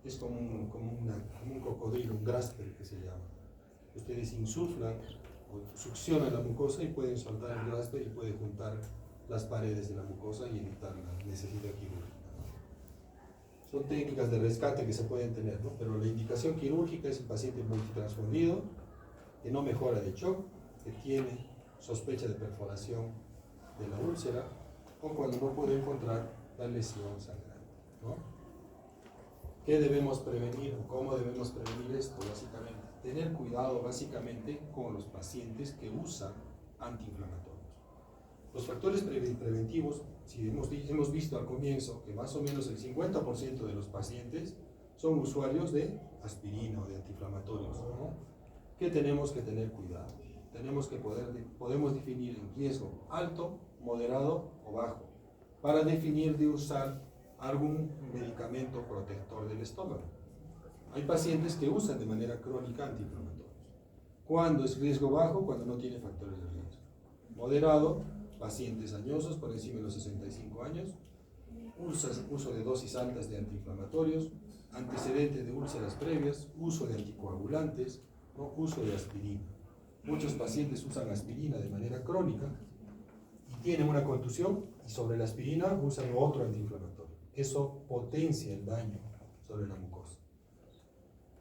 es como un cocodrilo, un grasper que se llama. Ustedes insuflan o succionan la mucosa y pueden soltar el grasper y puede juntar las paredes de la mucosa y evitar la necesidad quirúrgica. Son técnicas de rescate que se pueden tener, ¿no? Pero la indicación quirúrgica es el paciente multitransfundido, que no mejora de shock, que tiene sospecha de perforación de la úlcera, o cuando no puede encontrar la lesión sangrante, ¿no? ¿Qué debemos prevenir o cómo debemos prevenir esto? Básicamente, tener cuidado básicamente con los pacientes que usan antiinflamatorios. Los factores preventivos, si hemos visto al comienzo que más o menos el 50% de los pacientes son usuarios de aspirina o de antiinflamatorios, ¿no? ¿Qué tenemos que tener cuidado? Podemos definir en riesgo alto, moderado o bajo, para definir de usar algún medicamento protector del estómago. Hay pacientes que usan de manera crónica antiinflamatorios. ¿Cuándo es riesgo bajo? Cuando no tiene factores de riesgo. Moderado, pacientes añosos por encima de los 65 años, uso de dosis altas de antiinflamatorios, antecedentes de úlceras previas, uso de anticoagulantes, ¿no? Uso de aspirina. Muchos pacientes usan aspirina de manera crónica y tienen una contusión y sobre la aspirina usan otro antiinflamatorio. Eso potencia el daño sobre la mucosa.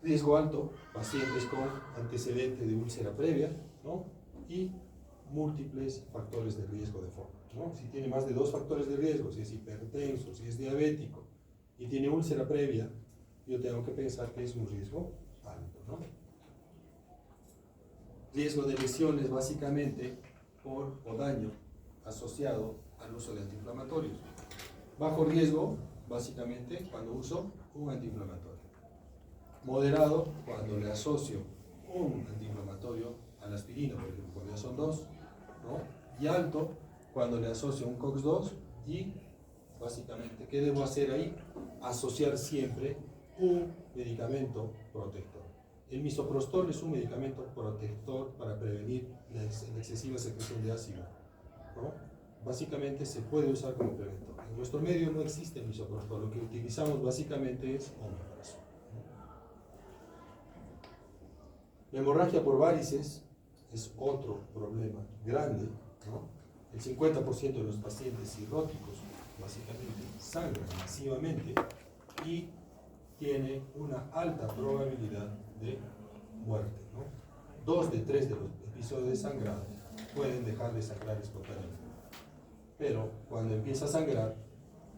Riesgo alto, pacientes con antecedente de úlcera previa, ¿no? Y múltiples factores de riesgo de forma, ¿no? Si tiene más de 2 factores de riesgo, si es hipertenso, si es diabético y tiene úlcera previa, yo tengo que pensar que es un riesgo alto, ¿no? Riesgo de lesiones básicamente o daño asociado al uso de antiinflamatorios. Bajo riesgo, básicamente, cuando uso un antiinflamatorio. Moderado, cuando le asocio un antiinflamatorio a la aspirina, por ejemplo, cuando ya son 2, ¿no? Y alto, cuando le asocio un COX-2 y, básicamente, ¿qué debo hacer ahí? Asociar siempre un medicamento protector. El misoprostol es un medicamento protector para prevenir la excesiva secreción de ácido, ¿no? Básicamente se puede usar como preventor. En nuestro medio no existe el misoprostol, lo que utilizamos básicamente es omeprazol. La hemorragia por varices es otro problema grande, ¿no? El 50% de los pacientes cirróticos básicamente sangran masivamente y tiene una alta probabilidad de muerte, ¿no? 2 de 3 de los episodios de sangrado pueden dejar de sangrar espontáneamente. Pero cuando empieza a sangrar,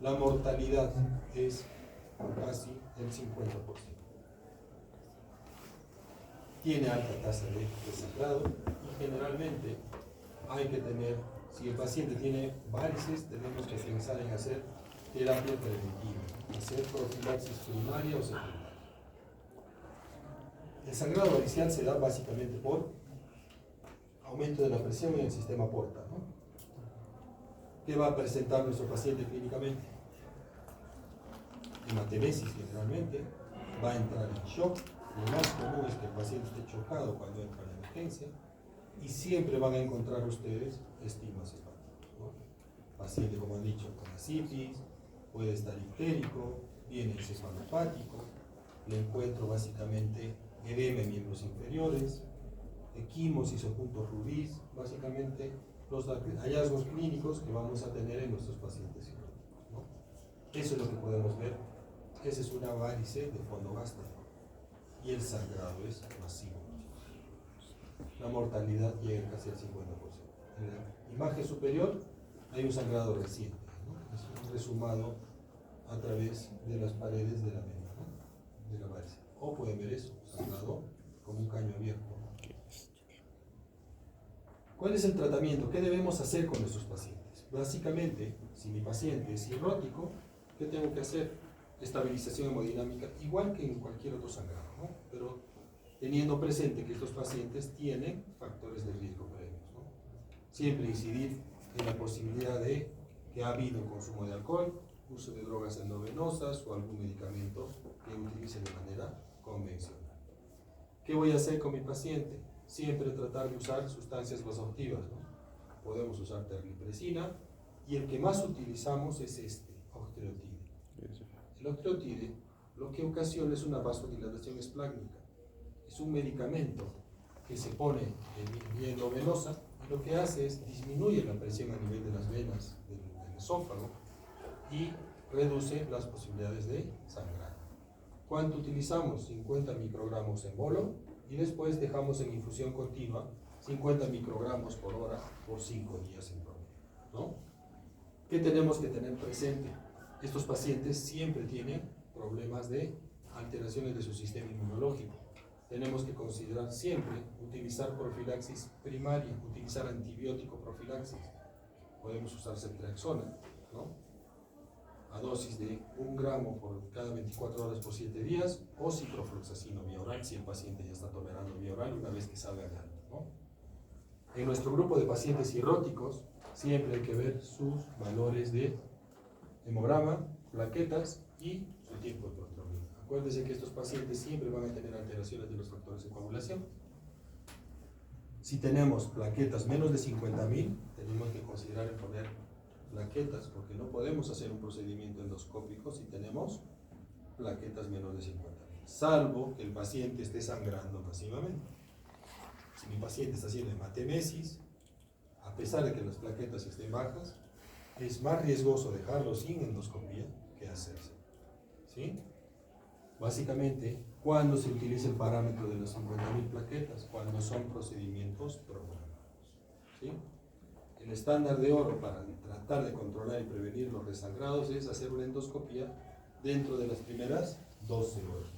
la mortalidad es casi el 50%. Tiene alta tasa de sangrado y generalmente hay que tener, si el paciente tiene varices, tenemos que pensar en hacer terapia preventiva, hacer profilaxis primaria o secundaria. El sangrado varicial se da básicamente por aumento de la presión en el sistema porta, ¿no? ¿Qué va a presentar nuestro paciente clínicamente? Hematemesis generalmente, va a entrar en shock. Lo más común es que el paciente esté chocado cuando entra en la emergencia y siempre van a encontrar ustedes estigmas hepáticos, ¿no? Paciente, como han dicho, con asitis, puede estar ictérico, viene encefalopático, le encuentro básicamente edema en miembros inferiores, equimosis o puntos rubís, básicamente los hallazgos clínicos que vamos a tener en nuestros pacientes cirróticos, ¿no? Eso es lo que podemos ver. Esa es una varice de fondo gástrico y el sangrado es masivo. La mortalidad llega casi al 50%. En la imagen superior hay un sangrado reciente, ¿no? Es un resumado a través de las paredes de la vena, ¿no? De la varice. O pueden ver eso, sangrado como un caño abierto, ¿no? ¿Cuál es el tratamiento? ¿Qué debemos hacer con nuestros pacientes? Básicamente, si mi paciente es cirrótico, ¿qué tengo que hacer? Estabilización hemodinámica, igual que en cualquier otro sangrado, ¿no? Pero teniendo presente que estos pacientes tienen factores de riesgo previos, ¿no? Siempre incidir en la posibilidad de que ha habido consumo de alcohol, uso de drogas endovenosas o algún medicamento que utilice de manera convencional. ¿Qué voy a hacer con mi paciente? Siempre tratar de usar sustancias vasoactivas, ¿no? Podemos usar terlipresina y el que más utilizamos es octreotide. El octreotide lo que ocasiona es una vasodilatación esplácnica. Es un medicamento que se pone en vía endovenosa y lo que hace es disminuye la presión a nivel de las venas del esófago y reduce las posibilidades de sangrar. ¿Cuánto utilizamos? 50 microgramos en bolo y después dejamos en infusión continua 50 microgramos por hora por 5 días en promedio, ¿no? ¿Qué tenemos que tener presente? Estos pacientes siempre tienen problemas de alteraciones de su sistema inmunológico. Tenemos que considerar siempre utilizar profilaxis primaria, utilizar antibiótico profilaxis. Podemos usar ceftriaxona, ¿no? A dosis de 1 gramo por cada 24 horas por 7 días, o ciprofloxacino vía oral si el paciente ya está tolerando vía oral una vez que salga de alta, ¿no? En nuestro grupo de pacientes cirróticos siempre hay que ver sus valores de hemograma, plaquetas y su tiempo de protrombina. Acuérdense que estos pacientes siempre van a tener alteraciones de los factores de coagulación. Si tenemos plaquetas menos de 50.000, tenemos que considerar en poner plaquetas, porque no podemos hacer un procedimiento endoscópico si tenemos plaquetas menos de 50.000, salvo que el paciente esté sangrando masivamente. Si mi paciente está haciendo hematemesis, a pesar de que las plaquetas estén bajas, es más riesgoso dejarlo sin endoscopía que hacerse, ¿sí? Básicamente, ¿cuándo se utiliza el parámetro de las 50.000 plaquetas? Cuando son procedimientos programados, ¿sí? El estándar de oro para tratar de controlar y prevenir los resangrados es hacer una endoscopía dentro de las primeras 12 horas.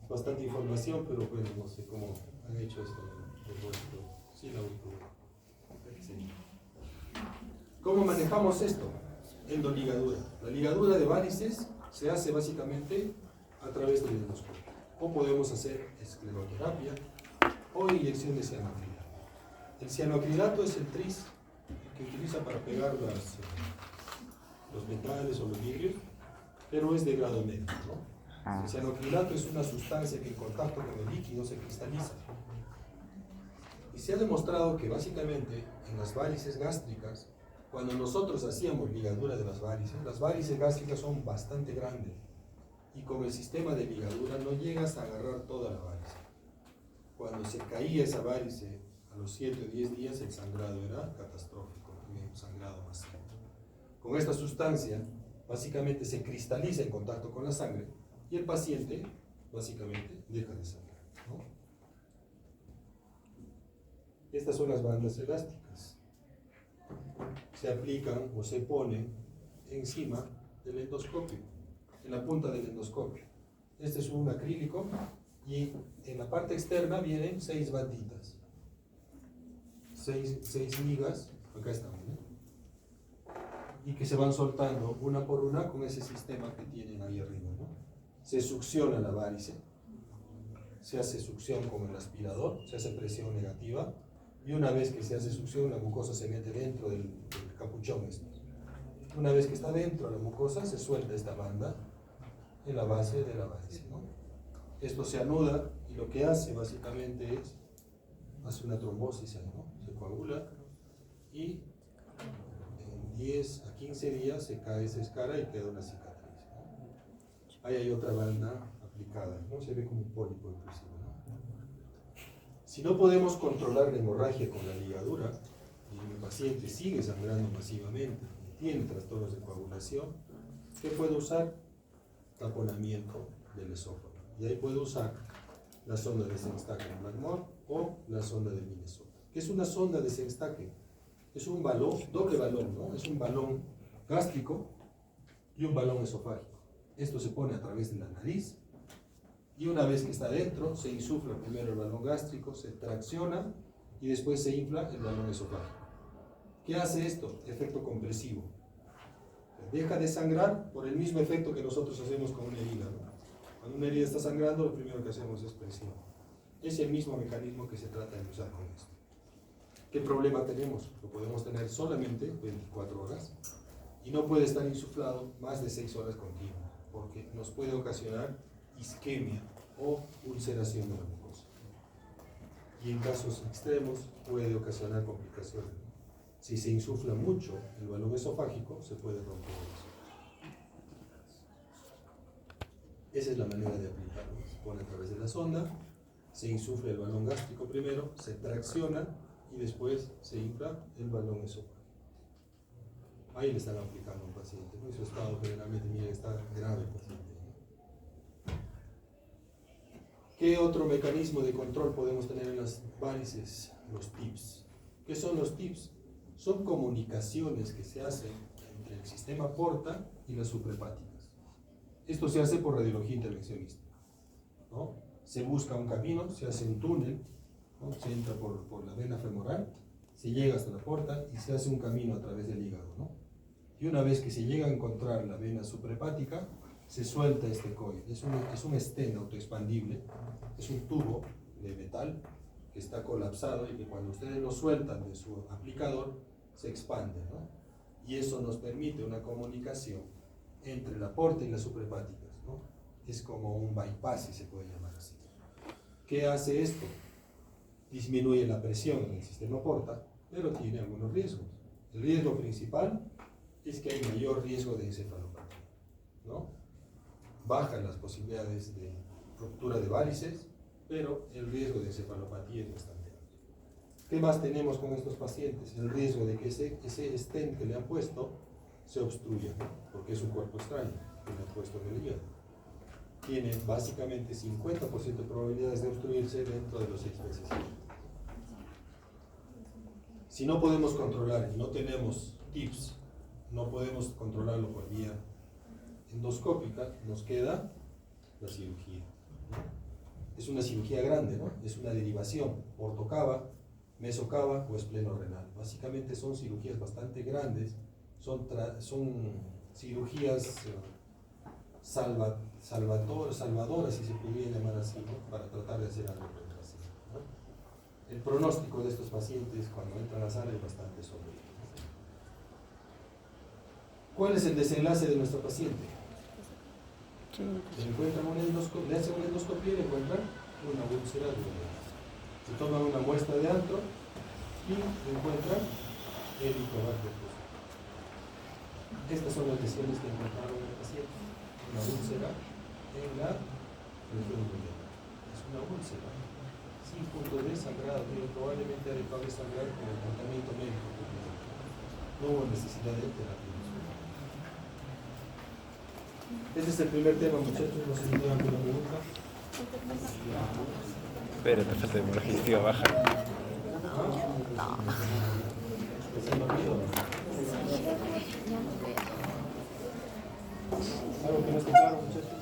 Bastante información, pero bueno, no sé cómo han hecho esto en vuestro. Sí, la última. ¿Cómo manejamos esto? Endoligadura. La ligadura de varices se hace básicamente a través del endoscopio. O podemos hacer escleroterapia o inyección de cianoacrilato. El cianoacrilato es el tris que utiliza para pegar los metales o los vidrios, pero es de grado medio, ¿no? El cianoacrilato es una sustancia que en contacto con el líquido se cristaliza. Y se ha demostrado que básicamente en las varices gástricas, cuando nosotros hacíamos ligadura de las varices gástricas son bastante grandes y con el sistema de ligadura no llegas a agarrar toda la varice. Cuando se caía esa varice a los 7 o 10 días el sangrado era catastrófico, un sangrado masivo. Con esta sustancia básicamente se cristaliza en contacto con la sangre y el paciente básicamente deja de sangrar, ¿no? Estas son las bandas elásticas. Se aplican o se ponen encima del endoscopio, en la punta del endoscopio. Este es un acrílico y en la parte externa vienen 6 banditas, 6 ligas, acá están, ¿no? Y que se van soltando una por una con ese sistema que tienen ahí arriba, ¿no? Se succiona la varice, se hace succión con el aspirador, se hace presión negativa y una vez que se hace succión la mucosa se mete dentro del capuchón este. Una vez que está dentro la mucosa se suelta esta banda en la base de la varice, ¿no? Esto se anuda y lo que hace básicamente es hace una trombosis ahí, ¿no? Se coagula y en 10 a 15 días se cae esa escara y queda una cicatriz, ¿no? Ahí hay otra banda aplicada, ¿no? Se ve como un pólipo inclusive, ¿no? Si no podemos controlar la hemorragia con la ligadura y el paciente sigue sangrando masivamente y tiene trastornos de coagulación, ¿qué puede usar? Taponamiento del esófago. Y ahí puede usar la sonda de Sengstaken en Blackmore o la sonda de Minnesota. ¿Qué es una sonda de Sengstaken? Es un balón, doble balón, ¿no? Es un balón gástrico y un balón esofágico. Esto se pone a través de la nariz y una vez que está dentro, se insufla primero el balón gástrico, se tracciona y después se infla el balón esofágico. ¿Qué hace esto? Efecto compresivo. Deja de sangrar por el mismo efecto que nosotros hacemos con una herida, ¿no? Cuando una herida está sangrando, lo primero que hacemos es presión. Es el mismo mecanismo que se trata de usar con esto. ¿Qué problema tenemos? Lo podemos tener solamente 24 horas y no puede estar insuflado más de 6 horas continuas, porque nos puede ocasionar isquemia o ulceración de la mucosa. Y en casos extremos puede ocasionar complicaciones, ¿no? Si se insufla mucho el balón esofágico, se puede romper eso. Esa es la manera de aplicarlo. Se pone a través de la sonda, se insufla el balón gástrico primero, se tracciona y después se infla el balón esofágico. Ahí le están aplicando a un paciente, ¿no? Y su estado generalmente, miren, está grave el paciente, ¿no? ¿Qué otro mecanismo de control podemos tener en las varices? Los TIPS. ¿Qué son los TIPS? Son comunicaciones que se hacen entre el sistema porta y las suprahepáticas. Esto se hace por radiología intervencionista, ¿no? Se busca un camino, se hace un túnel, ¿no? Se entra por la vena femoral, se llega hasta la porta y se hace un camino a través del hígado, ¿no? Y una vez que se llega a encontrar la vena suprahepática, se suelta este coil. Es un stent autoexpandible, es un tubo de metal que está colapsado y que cuando ustedes lo sueltan de su aplicador, se expande, ¿no? Y eso nos permite una comunicación entre la porta y las suprahepáticas, ¿no? Es como un bypass, si se puede llamar así. ¿Qué hace esto? Disminuye la presión en el sistema porta, pero tiene algunos riesgos. El riesgo principal es que hay mayor riesgo de encefalopatía, ¿no? Bajan las posibilidades de ruptura de varices, pero el riesgo de encefalopatía es bastante alto. ¿Qué más tenemos con estos pacientes? El riesgo de que ese stent que le han puesto se obstruya, ¿no? Porque es un cuerpo extraño que le han puesto en el hígado. Tiene básicamente 50% de probabilidades de obstruirse dentro de los 6 meses. Si no podemos controlar y no tenemos TIPS, no podemos controlarlo por vía endoscópica, nos queda la cirugía, ¿no? Es una cirugía grande, ¿no? Es una derivación ortocava, mesocava o espleno-renal. Básicamente son cirugías bastante grandes, son cirugías salvadoras, si se pudiera llamar así, ¿no? Para tratar de hacer algo con el paciente, ¿no? El pronóstico de estos pacientes cuando entran a la sala es bastante sombrío. ¿Cuál es el desenlace de nuestro paciente? Le hacen una endoscopia y le encuentran una úlcera duodenal. Se toman una muestra de antro y le encuentran helicobacter pylori. Estas son las lesiones que encontraron en el paciente. Una úlcera en la región duodenal. Es una úlcera sin punto de sangrado, pero probablemente adecuado de sangrar con el tratamiento médico. No hubo necesidad de terapia. Ese es el primer tema, muchachos. No sé si tienen alguna pregunta. Espérate, falta hemorragia baja. ¿Algo que no esté claro, muchachos?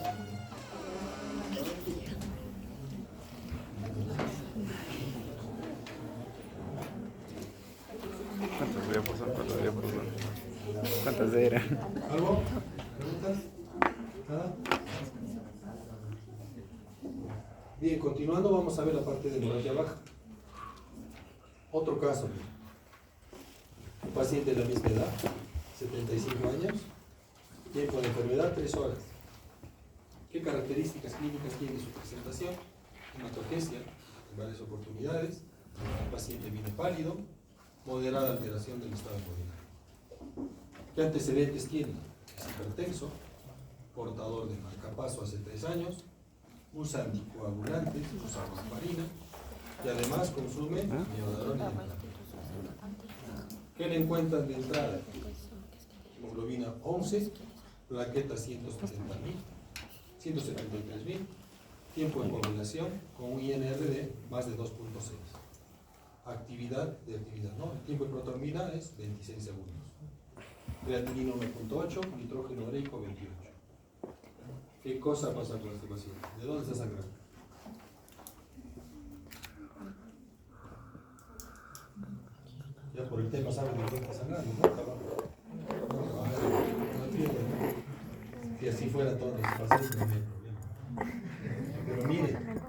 ¿Cuántas veamos? ¿Cuántas eran? ¿Algo? ¿Preguntas? ¿Nada? Bien, continuando, vamos a ver la parte de hemorragia baja. Otro caso. Un paciente de la misma edad, 75 años, tiempo de enfermedad 3 horas. ¿Qué características clínicas tiene su presentación? Hematogesia, en varias oportunidades. El paciente viene pálido, moderada alteración del estado hemodinámico. ¿Qué antecedentes tiene? Es hipertenso, portador de marcapaso hace 3 años, usa anticoagulantes, usa warfarina y además consume miodarona y enalapril. ¿Qué le encuentran de entrada? Hemoglobina 11, plaquetas 173.000, tiempo de coagulación con un INR de más de 2.6. Actividad, ¿no? El tiempo de protrombina es 26 segundos. Creatinina 1.8, nitrógeno ureico 28. ¿Qué cosa pasa con este paciente? ¿De dónde está sangrando? Ya por el tema saben de dónde está sangrando, ¿no? Si así fuera todos los pacientes no habría problema. Pero miren,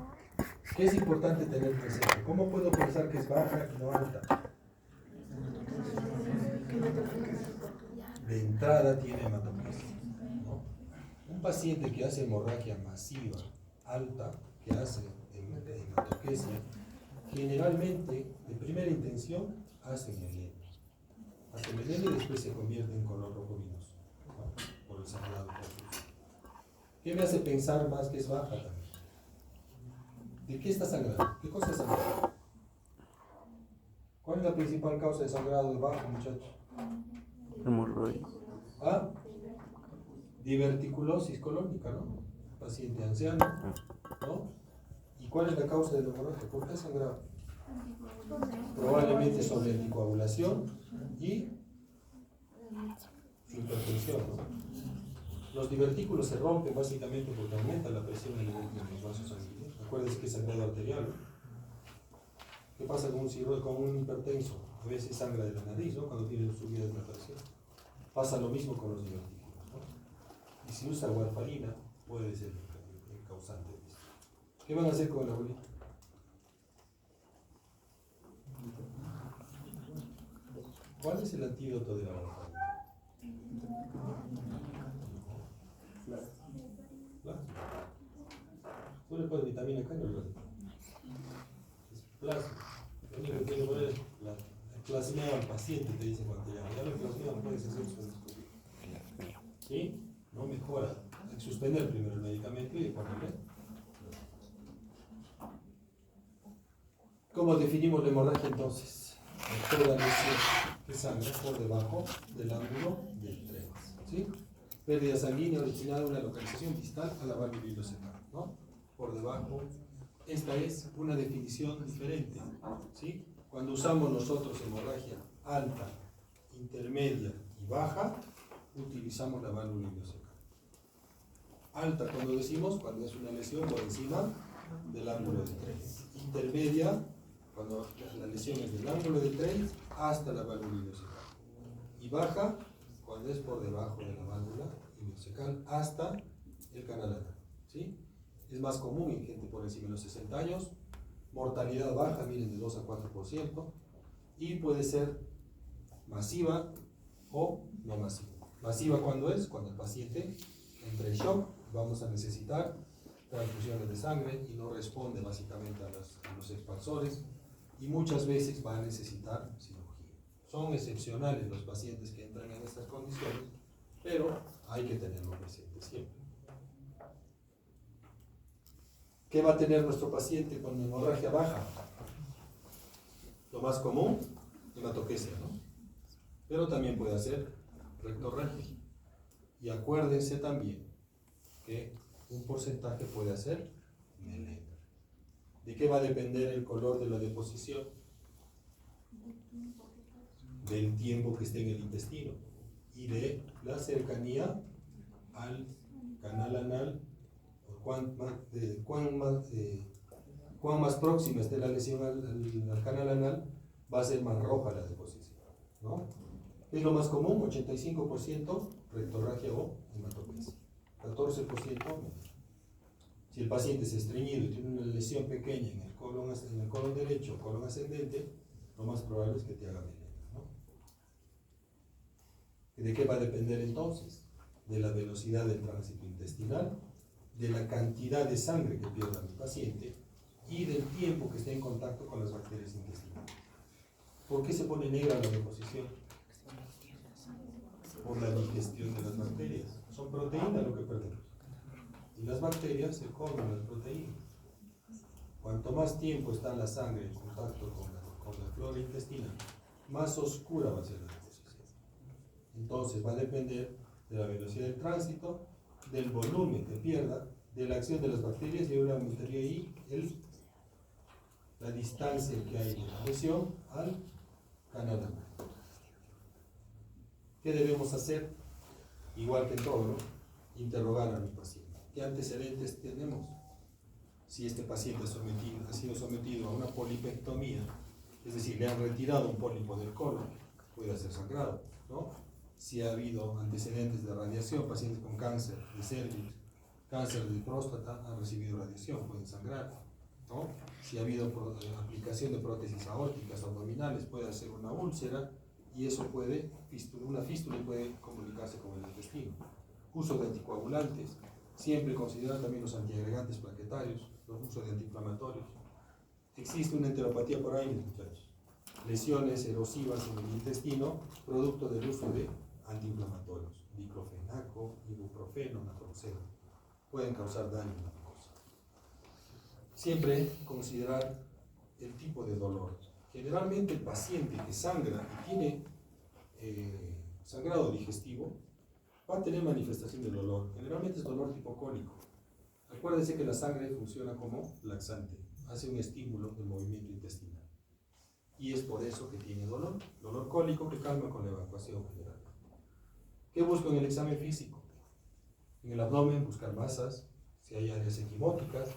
¿qué es importante tener presente? ¿Cómo puedo pensar que es baja y no alta? De entrada tiene hematogesia, ¿no? Un paciente que hace hemorragia masiva, alta, que hace hematogesia, generalmente, de primera intención, hace melena. Hace melena y después se convierte en color rojo vinoso, ¿no? Por el sangrado profuso. ¿Qué me hace pensar más que es baja también? ¿De qué está sangrando? ¿Qué cosa es sangrado? ¿Cuál es la principal causa de sangrado de bajo, muchachos? Hemorroides. ¿Ah? Diverticulosis colónica, ¿no? Paciente anciano, ¿no? ¿Y cuál es la causa de la hemorragia? ¿Por qué ha sangrado? Probablemente sobre anticoagulación y su hipertensión, ¿no? Los divertículos se rompen básicamente porque aumenta la presión en los vasos sanguíneos. Acuérdense que es sangrado arterial, ¿no? ¿Qué pasa con un hipertenso? A veces sangra de la nariz, ¿no? Cuando tiene subida de la presión. Pasa lo mismo con los divertículos, ¿no? Y si usa warfarina, puede ser el causante de esto. ¿Qué van a hacer con el abuelito? ¿Cuál es el antídoto de la warfarina? ¿Tú le pones vitamina K o no? Es plasma. Lo único que tiene que poner es el plasmeo al paciente, te dice cuando te llama. Ya lo plasmeo, no puedes hacer su endoscopia. ¿Sí? No mejora. Hay que suspender primero el medicamento y ponerle. ¿Cómo definimos la hemorragia entonces? Toda lesión que sangra por debajo del ángulo del 3. ¿Sí? Pérdida sanguínea originada de una localización distal a la válvula ileocecal, ¿no? Por debajo. Esta es una definición diferente, ¿sí? Cuando usamos nosotros hemorragia alta, intermedia y baja, utilizamos la válvula ileocecal. Alta, cuando decimos, cuando es una lesión por encima del ángulo de 3. Intermedia, cuando la lesión es del ángulo de 3 hasta la válvula ileocecal. Y baja, cuando es por debajo de la válvula ileocecal hasta el canal anal, ¿sí? Es más común en gente por encima de los 60 años, mortalidad baja, miren, de 2 a 4%, y puede ser masiva o no masiva. Masiva, ¿cuándo es? Cuando el paciente entra en shock, vamos a necesitar transfusiones de sangre y no responde básicamente a los expansores, y muchas veces va a necesitar cirugía. Son excepcionales los pacientes que entran en estas condiciones, pero hay que tenerlo presente siempre. ¿Qué va a tener nuestro paciente con hemorragia baja? Lo más común, hematoquesia, ¿no? Pero también puede hacer rectorragia. Y acuérdense también que un porcentaje puede hacer melena. ¿De qué va a depender el color de la deposición? Del tiempo que esté en el intestino y de la cercanía al canal anal. Cuán más próxima esté la lesión al canal anal, va a ser más roja la deposición, ¿no? Es lo más común, 85% rectorragia o hematoquesia, 14% melena. Si el paciente es estreñido y tiene una lesión pequeña en el colon derecho, colon ascendente, lo más probable es que te haga melena, ¿no? ¿De qué va a depender entonces? De la velocidad del tránsito intestinal, de la cantidad de sangre que pierda mi paciente y del tiempo que esté en contacto con las bacterias intestinales. ¿Por qué se pone negra la deposición? Por la digestión de las bacterias. Son proteínas lo que perdemos. Y las bacterias se comen las proteínas. Cuanto más tiempo está la sangre en contacto con la flora intestinal, más oscura va a ser la deposición. Entonces va a depender de la velocidad del tránsito, del volumen que pierda, de la acción de las bacterias, y ahora aumentaría ahí la distancia que hay de la lesión al canal anal. ¿Qué debemos hacer? Igual que en todo, ¿no? Interrogar a mi paciente. ¿Qué antecedentes tenemos? Si este paciente ha sido sometido a una polipectomía, es decir, le han retirado un pólipo del colon, puede ser sangrado, ¿no? Si ha habido antecedentes de radiación, pacientes con cáncer de cervix, cáncer de próstata, han recibido radiación, pueden sangrar, ¿no? Si ha habido aplicación de prótesis aórticas abdominales, puede hacer una úlcera, y eso puede, una fístula puede comunicarse con el intestino. Uso de anticoagulantes, siempre considerar también los antiagregantes plaquetarios, los usos de antiinflamatorios. Existe una enteropatía por ahí, muchachos. Lesiones erosivas en el intestino, producto del uso de antiinflamatorios, diclofenaco, ibuprofeno, naproxeno. pueden causar daño en la mucosa. Siempre considerar el tipo de dolor. Generalmente el paciente que sangra y tiene sangrado digestivo va a tener manifestación de dolor. Generalmente es dolor tipo cólico. Acuérdense que la sangre funciona como laxante, hace un estímulo del movimiento intestinal. Y es por eso que tiene dolor. Dolor cólico que calma con la evacuación general. ¿Qué busco en el examen físico? En el abdomen buscar masas, si hay áreas equimóticas,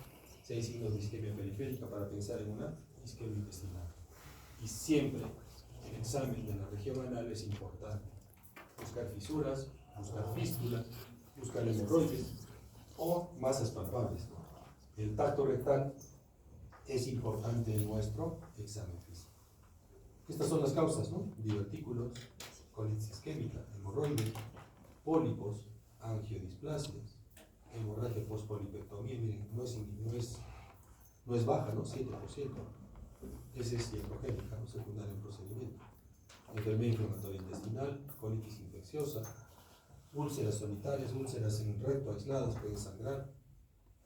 si hay signos de isquemia periférica para pensar en una isquemia intestinal. Y siempre el examen de la región anal es importante. Buscar fisuras, buscar fístulas, buscar hemorroides o masas palpables. El tacto rectal es importante en nuestro examen físico. Estas son las causas, ¿no? Divertículos, colitis isquémica, hemorroides, pólipos, angiodisplasias, hemorragia postpolipectomía. Miren, no es baja, ¿no? 7%. Esa es iatrogénica, ¿no? Secundaria en procedimiento. Enfermedad inflamatoria intestinal, colitis infecciosa, úlceras solitarias, úlceras en recto aisladas pueden sangrar,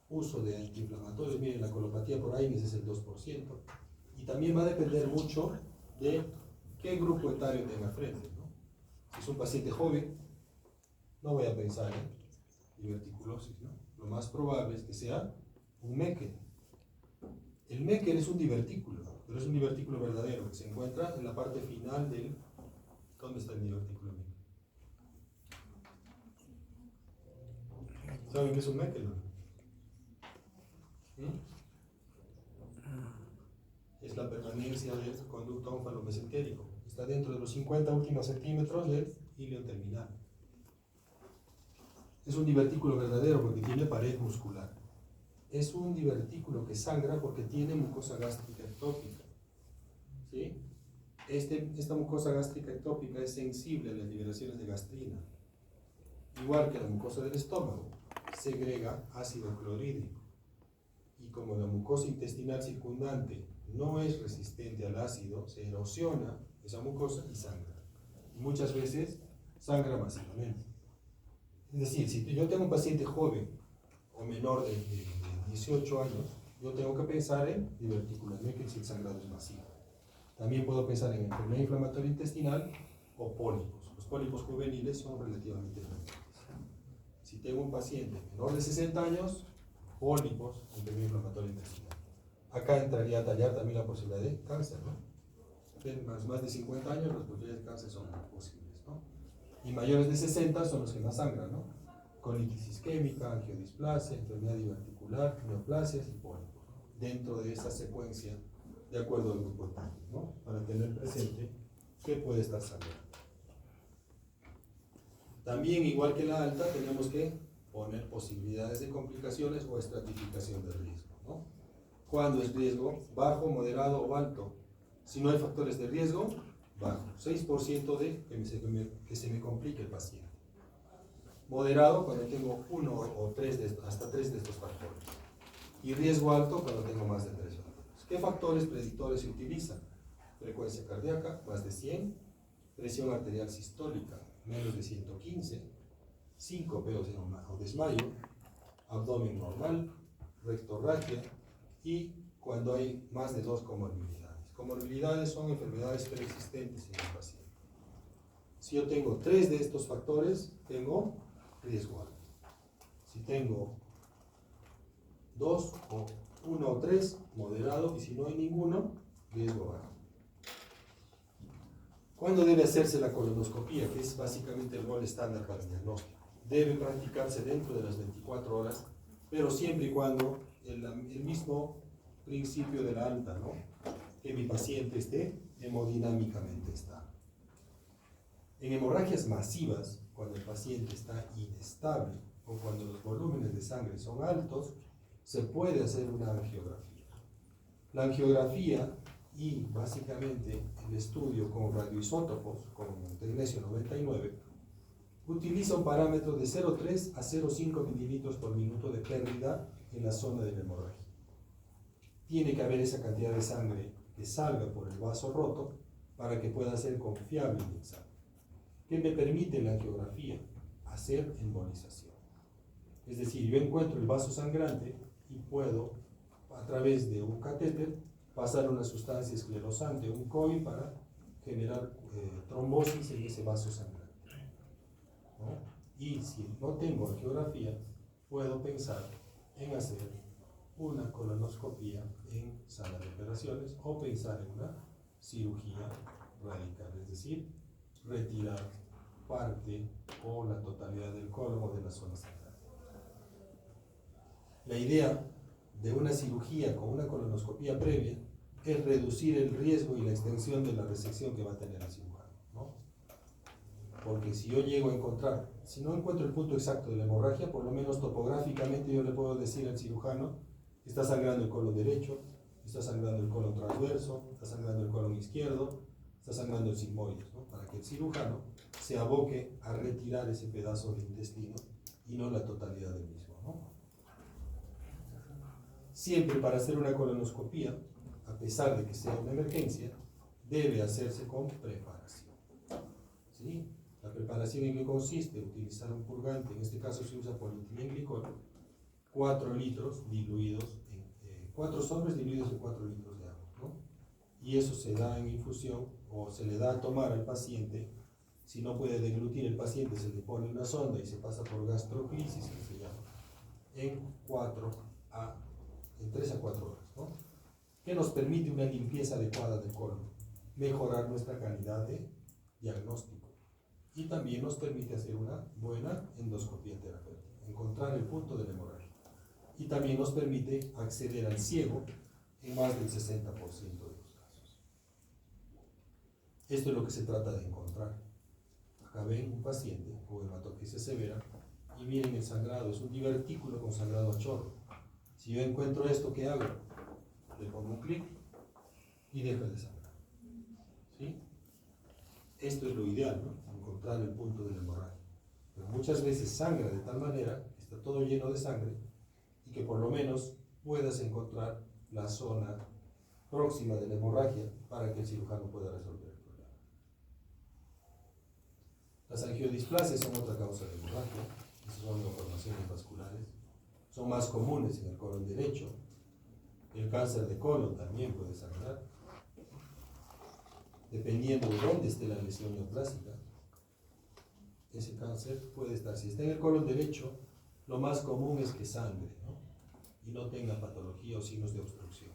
uso de antiinflamatorios. Miren, la colopatía por Aines es el 2%. Y también va a depender mucho de qué grupo etario tenga frente, ¿no? Si es un paciente joven, no voy a pensar en diverticulosis, ¿no? Lo más probable es que sea un Meckel. El Meckel es un divertículo, pero es un divertículo verdadero que se encuentra en la parte final del... ¿Dónde está el divertículo Meckel? ¿Saben qué es un Meckel? Es la permanencia del conducto ónfalo-mesentérico. Está dentro de los 50 últimos centímetros del hilo terminal. Es un divertículo verdadero porque tiene pared muscular. Es un divertículo que sangra porque tiene mucosa gástrica ectópica. ¿Sí? Esta mucosa gástrica ectópica es sensible a las liberaciones de gastrina. Igual que la mucosa del estómago, segrega ácido clorhídrico. Y como la mucosa intestinal circundante no es resistente al ácido, se erosiona esa mucosa y sangra. Y muchas veces sangra masivamente. Es decir, si yo tengo un paciente joven o menor de 18 años, yo tengo que pensar en divertículos Meckel si el sangrado es masivo. También puedo pensar en enfermedad inflamatoria intestinal o pólipos. Los pólipos juveniles son relativamente frecuentes. Si tengo un paciente menor de 60 años, pólipos, enfermedad inflamatoria intestinal. Acá entraría a tallar también la posibilidad de cáncer, ¿no? Más de 50 años las posibilidades de cáncer son posibles, ¿no? Y mayores de 60 son los que más sangran, ¿no? Colitis isquémica, angiodisplasia, enfermedad diverticular, neoplasias y pólipos. Dentro de esa secuencia, de acuerdo al grupo etario, ¿no? Para tener presente qué puede estar sangrando. También, igual que la alta, tenemos que poner posibilidades de complicaciones o estratificación de riesgo, ¿no? ¿Cuándo es riesgo? Bajo, moderado o alto. Si no hay factores de riesgo, bajo. 6% de que se me complique el paciente. Moderado cuando tengo uno o hasta tres de estos factores. Y riesgo alto cuando tengo más de 3 factores. ¿Qué factores predictores se utilizan? Frecuencia cardíaca, más de 100. Presión arterial sistólica, menos de 115. Síncope o desmayo. Abdomen normal. Rectorragia. Y cuando hay más de 2 comorbilidades. Comorbilidades son enfermedades preexistentes en el paciente. Si yo tengo 3 de estos factores, tengo riesgo alto. Si tengo 2 o 1 o 3, moderado, y si no hay ninguno, riesgo bajo. ¿Cuándo debe hacerse la colonoscopía? Que es básicamente el gol estándar para el diagnóstico. Debe practicarse dentro de las 24 horas, pero siempre y cuando el mismo principio de la alta, ¿no? Que mi paciente esté hemodinámicamente estable. En hemorragias masivas, cuando el paciente está inestable o cuando los volúmenes de sangre son altos, se puede hacer una angiografía. La angiografía y básicamente el estudio con radioisótopos, con tecnesio 99, utiliza un parámetro de 0,3 a 0,5 mililitros por minuto de pérdida en la zona de la hemorragia. Tiene que haber esa cantidad de sangre que salga por el vaso roto para que pueda ser confiable el examen. ¿Qué me permite la angiografía? Hacer embolización. Es decir, yo encuentro el vaso sangrante y puedo, a través de un catéter, pasar una sustancia esclerosante, un COI, para generar trombosis en ese vaso sangrante, ¿no? Y si no tengo angiografía, puedo pensar en hacer una colonoscopía en sala de operaciones o pensar en una cirugía radical, es decir, retirar parte o la totalidad del colon o de la zona sangrante. La idea de una cirugía con una colonoscopía previa es reducir el riesgo y la extensión de la resección que va a tener el cirujano, ¿no? Porque si yo llego a encontrar, si no encuentro el punto exacto de la hemorragia, por lo menos topográficamente yo le puedo decir al cirujano: está sangrando el colon derecho, está sangrando el colon transverso, está sangrando el colon izquierdo, está sangrando el sigmoides, ¿no? Para que el cirujano se aboque a retirar ese pedazo de intestino y no la totalidad del mismo, ¿no? Siempre, para hacer una colonoscopía, a pesar de que sea una emergencia, debe hacerse con preparación, ¿sí? La preparación, ¿en qué consiste? Utilizar un purgante, en este caso se usa polietilenglicol, 4 litros diluidos en 4 sobres diluidos en 4 litros de agua, ¿no? Y eso se da en infusión o se le da a tomar al paciente. Si no puede deglutir el paciente, se le pone una sonda y se pasa por gastroclisis, que se llama, en 3 a 4 horas, ¿no? Que nos permite una limpieza adecuada del colon, mejorar nuestra calidad de diagnóstico y también nos permite hacer una buena endoscopía terapéutica, encontrar el punto de la hemorragia, y también nos permite acceder al ciego en más del 60% de los casos. Esto es lo que se trata de encontrar. Acá ven un paciente con hematoxia severa y miren el sangrado, es un divertículo con sangrado a chorro. Si yo encuentro esto, ¿qué hago? Le pongo un clic y deja de sangrar, ¿sí? Esto es lo ideal, ¿no? Encontrar el punto de la hemorragia. Pero muchas veces sangra de tal manera que está todo lleno de sangre y que por lo menos puedas encontrar la zona próxima de la hemorragia para que el cirujano pueda resolver el problema. Las angiodisplasias son otra causa de hemorragia. Esas son malformaciones vasculares. Son más comunes en el colon derecho. El cáncer de colon también puede sangrar, dependiendo de dónde esté la lesión neoplásica. Ese cáncer puede estar, si está en el colon derecho, lo más común es que sangre, ¿no? Y no tenga patología o signos de obstrucción.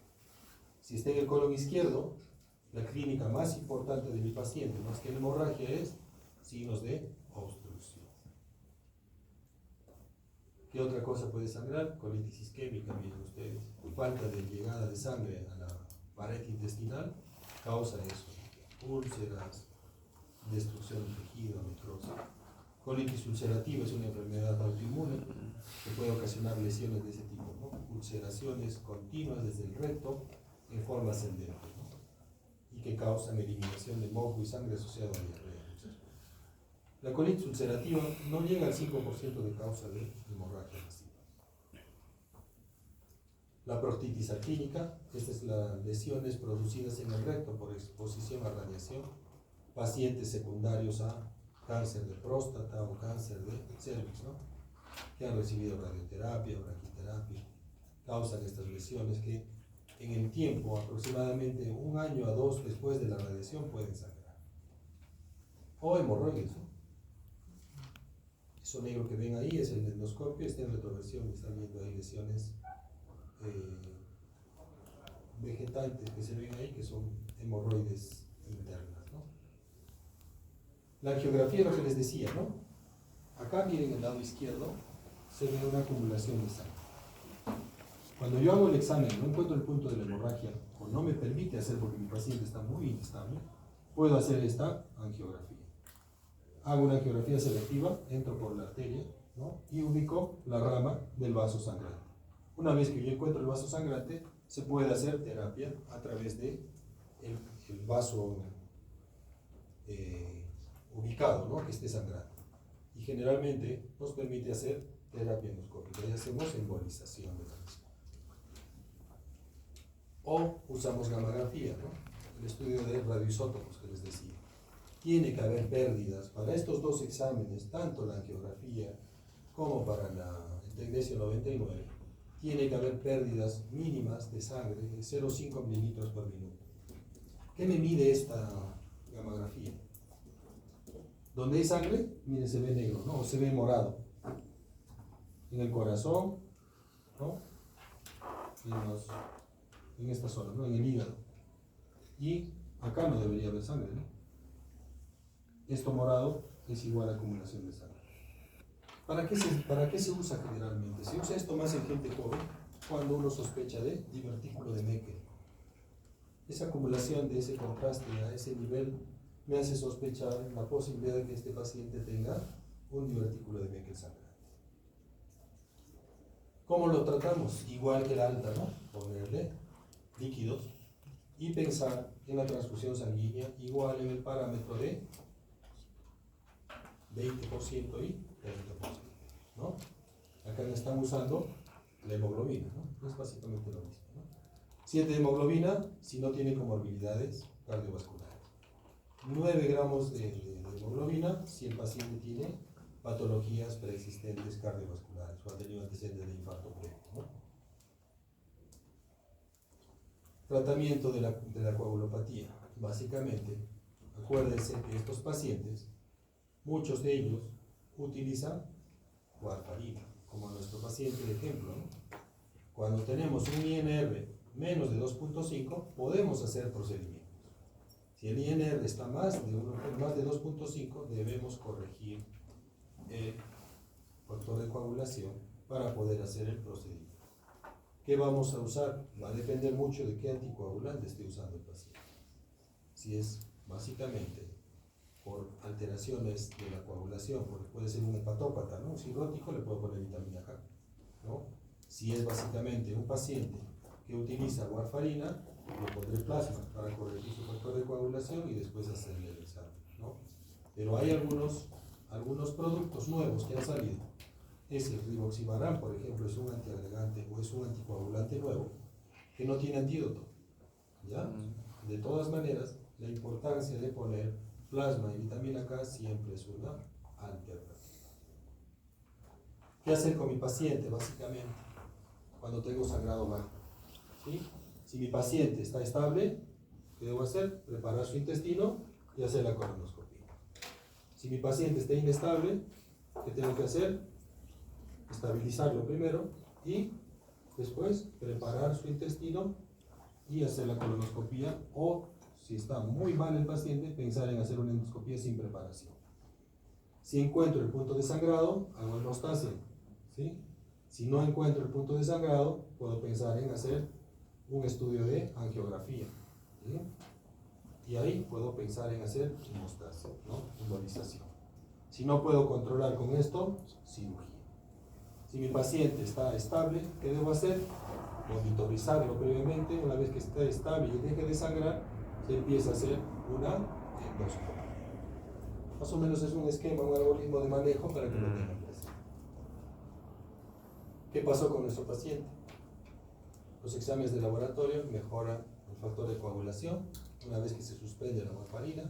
Si está en el colon izquierdo, la clínica más importante de mi paciente, más que la hemorragia, es signos de obstrucción. ¿Qué otra cosa puede sangrar? Colitis isquémica, miren ustedes. Falta de llegada de sangre a la pared intestinal causa eso. Úlceras, destrucción de tejido, necrosis. Colitis ulcerativa es una enfermedad autoinmune que puede ocasionar lesiones de ese tipo, ¿no? Ulceraciones continuas desde el recto en forma ascendente, ¿no? Y que causan eliminación de moco y sangre asociado a diarrea. La colitis ulcerativa no llega al 5% de causa de hemorragia masiva. La proctitis actínica, estas son las lesiones producidas en el recto por exposición a radiación, pacientes secundarios a cáncer de próstata o cáncer de cervix, ¿no? Que han recibido radioterapia o braquiterapia, causan estas lesiones que en el tiempo, aproximadamente 1 año a 2 después de la radiación, pueden sangrar. O hemorroides, ¿no? Eso negro que ven ahí es el endoscopio, está en retroversión, están viendo ahí lesiones vegetantes que se ven ahí, que son hemorroides internas, ¿no? La angiografía es lo que les decía, ¿no? Acá miren el lado izquierdo, se ve una acumulación de sangre. Cuando yo hago el examen, no encuentro el punto de la hemorragia, o no me permite hacer porque mi paciente está muy inestable, puedo hacer esta angiografía. Hago una angiografía selectiva, entro por la arteria, ¿no? Y ubico la rama del vaso sangrante. Una vez que yo encuentro el vaso sangrante, se puede hacer terapia a través de el vaso ubicado, ¿no? Que esté sangrando. Y generalmente nos permite hacer terapia endoscópica y hacemos embolización de la misma. O usamos gammagrafía, ¿no? El estudio de radioisótopos que les decía. Tiene que haber pérdidas para estos dos exámenes, tanto la angiografía como para el tecnecio 99, tiene que haber pérdidas mínimas de sangre de 0,5 mililitros por minuto. ¿Qué me mide esta gamografía? Donde hay sangre, mire, se ve negro, ¿no? O se ve morado. En el corazón, ¿no? En esta zona, ¿no? En el hígado. Y acá no debería haber sangre, ¿no? Esto morado es igual a acumulación de sangre. ¿Para qué se usa generalmente? Se usa esto más en gente joven cuando uno sospecha de divertículo de Meckel. Esa acumulación de ese contraste a ese nivel me hace sospechar la posibilidad de que este paciente tenga un divertículo de Meckel sangrante. ¿Cómo lo tratamos? Igual que la alta, ¿no? Ponerle líquidos y pensar en la transfusión sanguínea igual en el parámetro de 20% y 30%, ¿no? Acá me están usando la hemoglobina, ¿no? Es básicamente lo mismo, ¿no? 7 de hemoglobina si no tiene comorbilidades cardiovasculares. 9 gramos de hemoglobina si el paciente tiene patologías preexistentes cardiovasculares o ha tenido antecedentes de infarto previo, ¿no? Tratamiento de la coagulopatía. Básicamente, acuérdense que estos pacientes, muchos de ellos utilizan warfarina, como nuestro paciente de ejemplo, ¿no? Cuando tenemos un INR menos de 2.5, podemos hacer procedimientos. Si el INR está más de 2.5, debemos corregir el factor de coagulación para poder hacer el procedimiento. ¿Qué vamos a usar? Va a depender mucho de qué anticoagulante esté usando el paciente. Si es básicamente por alteraciones de la coagulación, porque puede ser un hepatópata, ¿no? Un cirrótico, le puedo poner vitamina K, ¿no? Si es básicamente un paciente que utiliza warfarina, le pondré plasma para corregir su factor de coagulación y después hacerle el examen, ¿no? Pero hay algunos productos nuevos que han salido. El rivaroxaban, por ejemplo, es un antiagregante o es un anticoagulante nuevo que no tiene antídoto, ¿ya? De todas maneras, la importancia de poner plasma y vitamina K siempre es una alternativa. ¿Qué hacer con mi paciente, básicamente, cuando tengo sangrado bajo? ¿Sí? Si mi paciente está estable, ¿qué debo hacer? Preparar su intestino y hacer la colonoscopia. Si mi paciente está inestable, ¿qué tengo que hacer? Estabilizarlo primero y después preparar su intestino y hacer la colonoscopia, o si está muy mal el paciente, pensar en hacer una endoscopia sin preparación. Si encuentro el punto de sangrado, hago hemostasia, ¿sí? Si no encuentro el punto de sangrado, puedo pensar en hacer un estudio de angiografía, ¿sí? Y ahí puedo pensar en hacer hemostasia, ¿no? Embolización. Si no puedo controlar con esto, cirugía. Si mi paciente está estable, ¿qué debo hacer? Monitorizarlo previamente. Una vez que esté estable y deje de sangrar, se empieza a hacer una endoscopia. Más o menos es un esquema, un algoritmo de manejo para que lo tengan presente. ¿Qué pasó con nuestro paciente? Los exámenes de laboratorio mejoran el factor de coagulación una vez que se suspende la warfarina.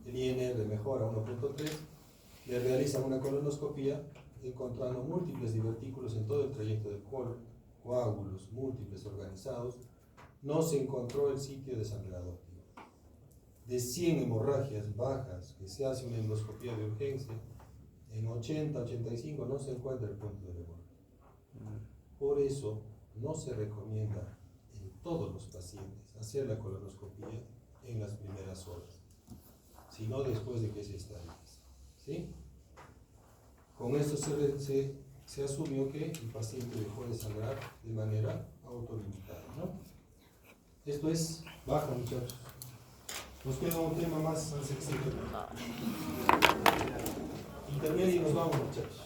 El INR mejora 1.3. Le realizan una colonoscopia encontrando múltiples divertículos en todo el trayecto del colon, coágulos múltiples organizados. No se encontró el sitio de sangrado. De 100 hemorragias bajas que se hace una endoscopia de urgencia, en 80, 85 no se encuentra el punto de hemorragia. Por eso no se recomienda en todos los pacientes hacer la colonoscopia en las primeras horas, sino después de que se estabilice, ¿sí? Con esto se asumió que el paciente dejó de sangrar de manera autolimitada, ¿no? Esto es baja, muchachos. Nos queda un tema más al sexto. Intermedio y nos vamos, muchachos.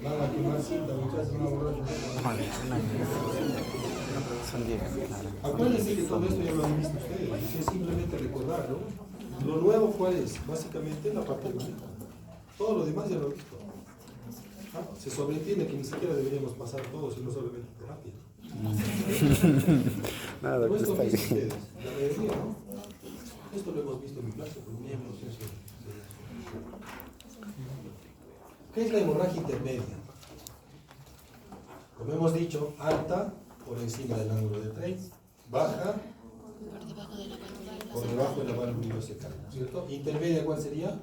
Van a quemar cinta, muchachos, van a borrar el tema. Acuérdense que todo esto ya lo han visto ustedes, es simplemente recordarlo. Lo nuevo, ¿cuál es? Básicamente la parte de manejo. Todo lo demás ya lo han visto. Se sobreentiende que ni siquiera deberíamos pasar todo, sino solamente terapia. Nada, Pero que esto está lo dicen bien. ustedes, la mayoría, ¿no? Esto lo hemos visto en mi clase, por ejemplo. ¿Qué es la hemorragia intermedia? Como hemos dicho, alta por encima del ángulo de Trein, baja por debajo de la válvula ileocecal, ¿cierto? Intermedia, ¿cuál sería?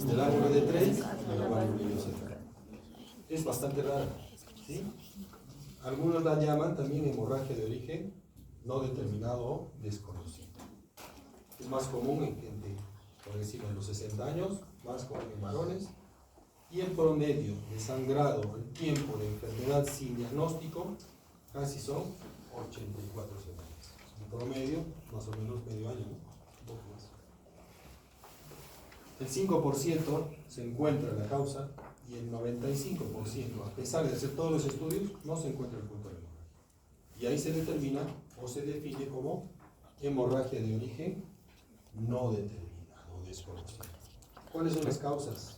Del ángulo de Trein a la válvula ileocecal. Es bastante rara, ¿sí? Algunos la llaman también hemorragia de origen no determinado o desconocido. Es más común en gente por encima de los 60 años, más común en varones, y el promedio de sangrado, el tiempo de enfermedad sin diagnóstico, casi son 84 semanas. En promedio, más o menos medio año, ¿no? Un poco más. El 5% se encuentra en la causa y el 95%, a pesar de hacer todos los estudios, no se encuentra el punto de hemorragia. Y ahí se determina o se define como hemorragia de origen no determinado o desconocido. ¿Cuáles son las causas?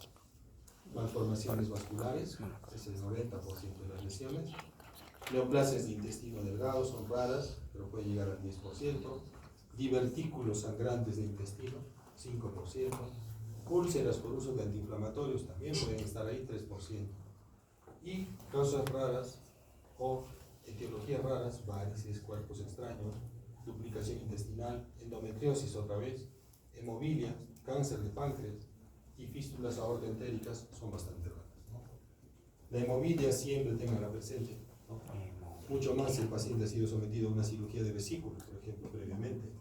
Malformaciones vasculares, es el 90% de las lesiones. Neoplasias de intestino delgado son raras, pero puede llegar al 10%. Divertículos sangrantes de intestino, 5%. Úlceras por uso de antiinflamatorios también pueden estar ahí, 3%. Y causas raras o etiologías raras, varices, cuerpos extraños, duplicación intestinal, endometriosis otra vez, hemofilia, cáncer de páncreas y fístulas aortoentéricas son bastante raras, ¿no? La hemofilia siempre tenganla presente, ¿no? Mucho más si el paciente ha sido sometido a una cirugía de vesícula, por ejemplo, previamente,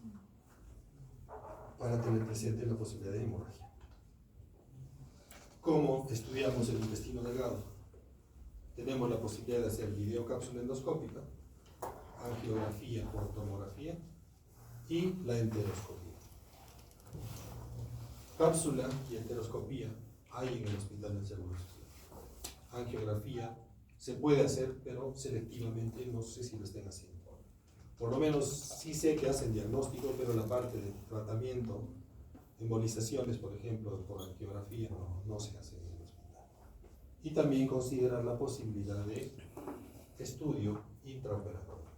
para tener presente la posibilidad de hemorragia. ¿Cómo estudiamos el intestino delgado? Tenemos la posibilidad de hacer videocápsula endoscópica, angiografía por tomografía y la enteroscopía. Cápsula y enteroscopía hay en el Hospital del Seguro Social. Angiografía se puede hacer, pero selectivamente no sé si lo estén haciendo. Por lo menos sí sé que hacen diagnóstico, pero la parte de tratamiento, embolizaciones, por ejemplo, por angiografía, no se hace en el hospital. Y también considerar la posibilidad de estudio intraoperatorio.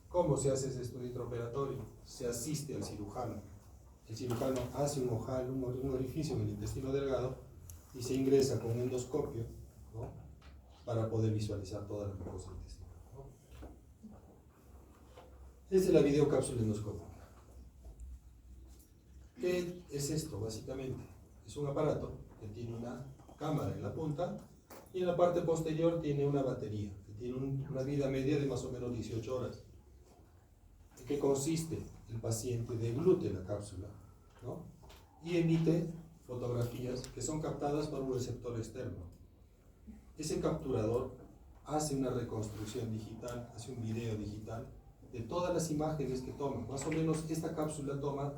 ¿Cómo se hace ese estudio intraoperatorio? Se asiste al cirujano. El cirujano hace un ojal, un orificio en el intestino delgado y se ingresa con un endoscopio, ¿no? Para poder visualizar toda la mucosa intestinal, ¿no? Esta es la videocápsula endoscópica. ¿Qué es esto básicamente? Es un aparato que tiene una cámara en la punta y en la parte posterior tiene una batería que tiene una vida media de más o menos 18 horas. ¿En qué consiste? El paciente deglute la cápsula, ¿no? Y emite fotografías que son captadas por un receptor externo. Ese capturador hace una reconstrucción digital, hace un video digital de todas las imágenes que toma. Más o menos esta cápsula toma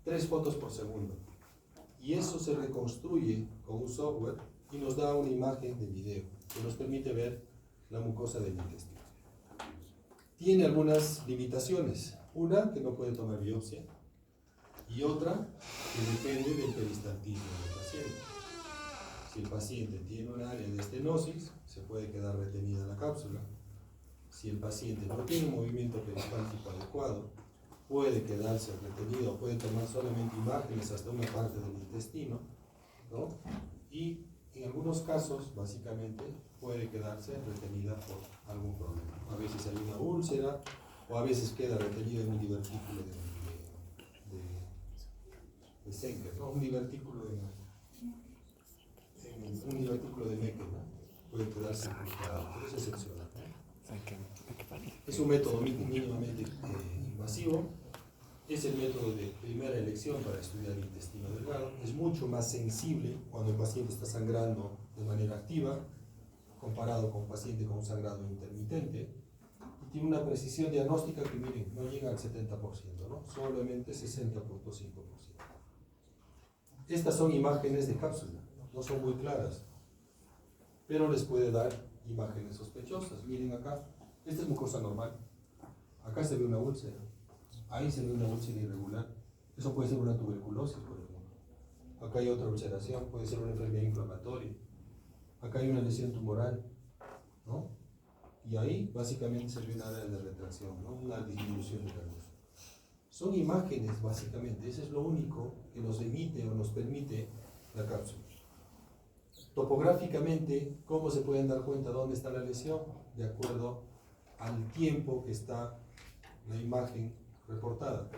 3 fotos por segundo. Y eso se reconstruye con un software y nos da una imagen de video que nos permite ver la mucosa del intestino. Tiene algunas limitaciones. Una, que no puede tomar biopsia, y otra, que depende del peristaltismo del paciente. Si el paciente tiene un área de estenosis, se puede quedar retenida la cápsula. Si el paciente no tiene un movimiento peristáltico adecuado, puede quedarse retenido, puede tomar solamente imágenes hasta una parte del intestino, ¿no? Y en algunos casos, básicamente, puede quedarse retenida por algún problema. A veces hay una úlcera, o a veces queda retenida en un divertículo de Senker, ¿no? Un divertículo de Meckel, ¿no? Puede quedarse incrustado, pero es excepcional, ¿no? Es un método mínimamente invasivo. Es el método de primera elección para estudiar el intestino delgado. Es mucho más sensible cuando el paciente está sangrando de manera activa, comparado con un paciente con un sangrado intermitente. Y tiene una precisión diagnóstica que, miren, no llega al 70%, ¿no? Solamente 60.5%. Estas son imágenes de cápsula, no son muy claras, pero les puede dar imágenes sospechosas. Miren acá, esta es mucosa normal. Acá se ve una úlcera. Ahí se ve una úlcera irregular. Eso puede ser una tuberculosis, por ejemplo. Acá hay otra ulceración, puede ser una enfermedad inflamatoria. Acá hay una lesión tumoral, ¿no? y ahí básicamente se ve una área de retracción, ¿no? Una disminución de la luz. Son imágenes básicamente, eso es lo único que nos emite o nos permite la cápsula. Topográficamente, ¿cómo se pueden dar cuenta dónde está la lesión? De acuerdo al tiempo que está la imagen reportada,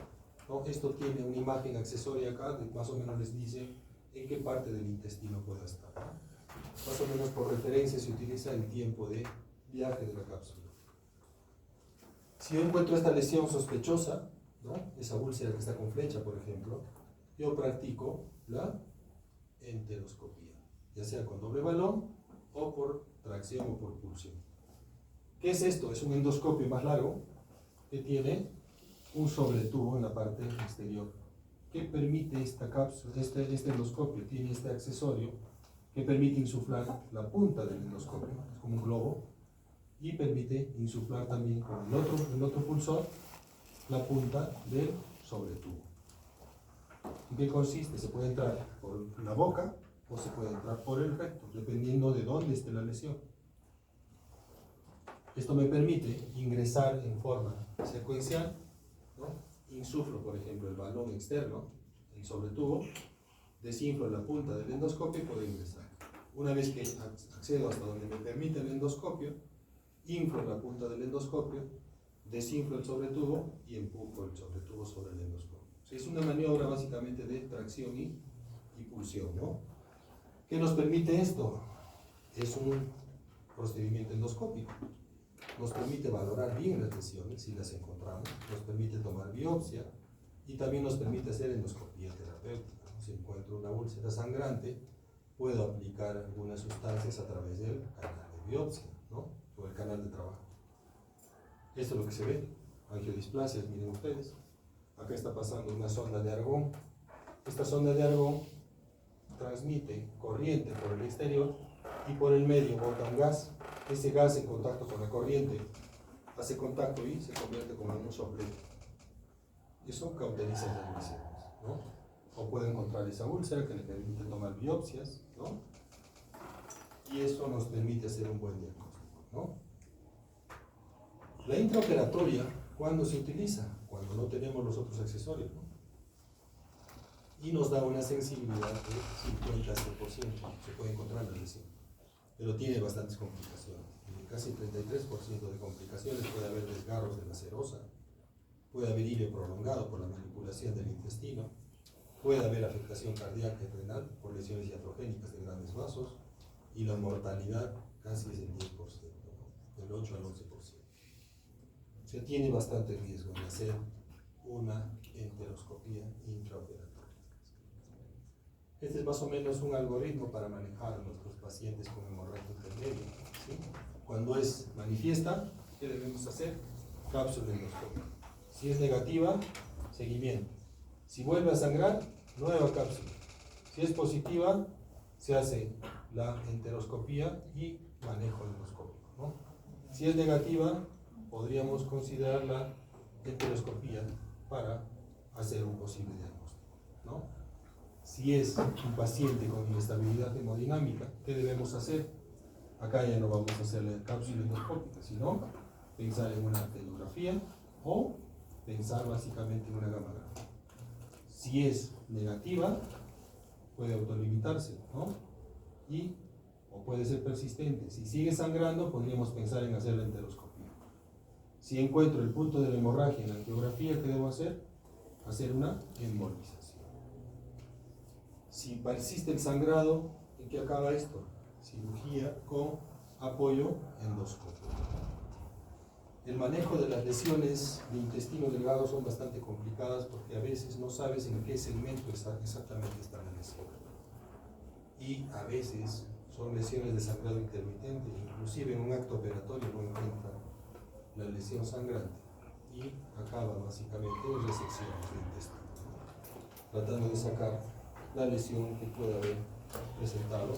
¿no? Esto tiene una imagen accesoria acá, que más o menos les dice en qué parte del intestino puede estar, ¿no? Más o menos por referencia se utiliza el tiempo de viaje de la cápsula. Si yo encuentro esta lesión sospechosa, ¿no? Esa úlcera que está con flecha, por ejemplo, yo practico la enteroscopía, ya sea con doble balón o por tracción o por pulsión. ¿Qué es esto? Es un endoscopio más largo que tiene un sobretubo en la parte exterior. ¿Qué permite esta cápsula, este endoscopio? Tiene este accesorio que permite insuflar la punta del endoscopio, es como un globo, y permite insuflar también con el otro pulsor la punta del sobretubo. ¿En qué consiste? Se puede entrar por la boca o se puede entrar por el recto, dependiendo de dónde esté la lesión. Esto me permite ingresar en forma secuencial, ¿no? Insuflo, por ejemplo, el balón externo, el sobretubo, desinflo la punta del endoscopio y puedo ingresar. Una vez que accedo hasta donde me permite el endoscopio, inflo la punta del endoscopio, desinflo el sobretubo y empujo el sobretubo sobre el endoscopio. O sea, es una maniobra básicamente de tracción y pulsión, ¿no? ¿Qué nos permite esto? Es un procedimiento endoscópico. Nos permite valorar bien las lesiones si las encontramos, nos permite tomar biopsia y también nos permite hacer endoscopía terapéutica. Si encuentro una úlcera sangrante, puedo aplicar algunas sustancias a través del canal de biopsia, ¿no? O el canal de trabajo. Esto es lo que se ve, angiodisplasias, miren ustedes. Acá está pasando una sonda de argón. Esta sonda de argón transmite corriente por el exterior y por el medio bota un gas. Ese gas en contacto con la corriente hace contacto y se convierte como en un soplete. Eso cauteriza las lesiones, ¿no? O puede encontrar esa úlcera que le permite tomar biopsias, ¿no? Y eso nos permite hacer un buen diagnóstico, ¿no? La intraoperatoria, ¿cuándo se utiliza? Cuando no tenemos los otros accesorios, ¿no? Y nos da una sensibilidad de 50 a 100%, se puede encontrar la lesión, pero tiene bastantes complicaciones. Casi 33% de complicaciones. Puede haber desgarros de la serosa, puede haber hilo prolongado por la manipulación del intestino, puede haber afectación cardíaca y renal por lesiones iatrogénicas de grandes vasos, y la mortalidad casi es del 10%, ¿no? Del 8 al 11%. O sea, tiene bastante riesgo de hacer una enteroscopía intraoperatoria. Este es más o menos un algoritmo para manejar a nuestros pacientes con hemorragia intermedia, ¿sí? Cuando es manifiesta, ¿qué debemos hacer? Cápsula endoscópica. Si es negativa, seguimiento. Si vuelve a sangrar, nueva cápsula. Si es positiva, se hace la enteroscopía y manejo endoscópico, ¿no? Si es negativa, podríamos considerar la enteroscopía para hacer un posible diagnóstico, ¿no? Si es un paciente con inestabilidad hemodinámica, ¿qué debemos hacer? Acá ya no vamos a hacer la cápsula endoscópica, sino pensar en una radiografía o pensar básicamente en una gamografía. Si es negativa, puede autolimitarse, ¿no? O puede ser persistente. Si sigue sangrando, podríamos pensar en hacer la enteroscopía. Si encuentro el punto de la hemorragia en la angiografía, ¿qué debo hacer? Hacer una embolización. Si persiste el sangrado, ¿en qué acaba esto? Cirugía con apoyo endoscópico. El manejo de las lesiones de intestino delgado son bastante complicadas porque a veces no sabes en qué segmento exactamente está la lesión. Y a veces son lesiones de sangrado intermitente, inclusive en un acto operatorio no encuentra la lesión sangrante y acaba básicamente en resecciones de intestino, tratando de sacar la lesión que puede haber presentado.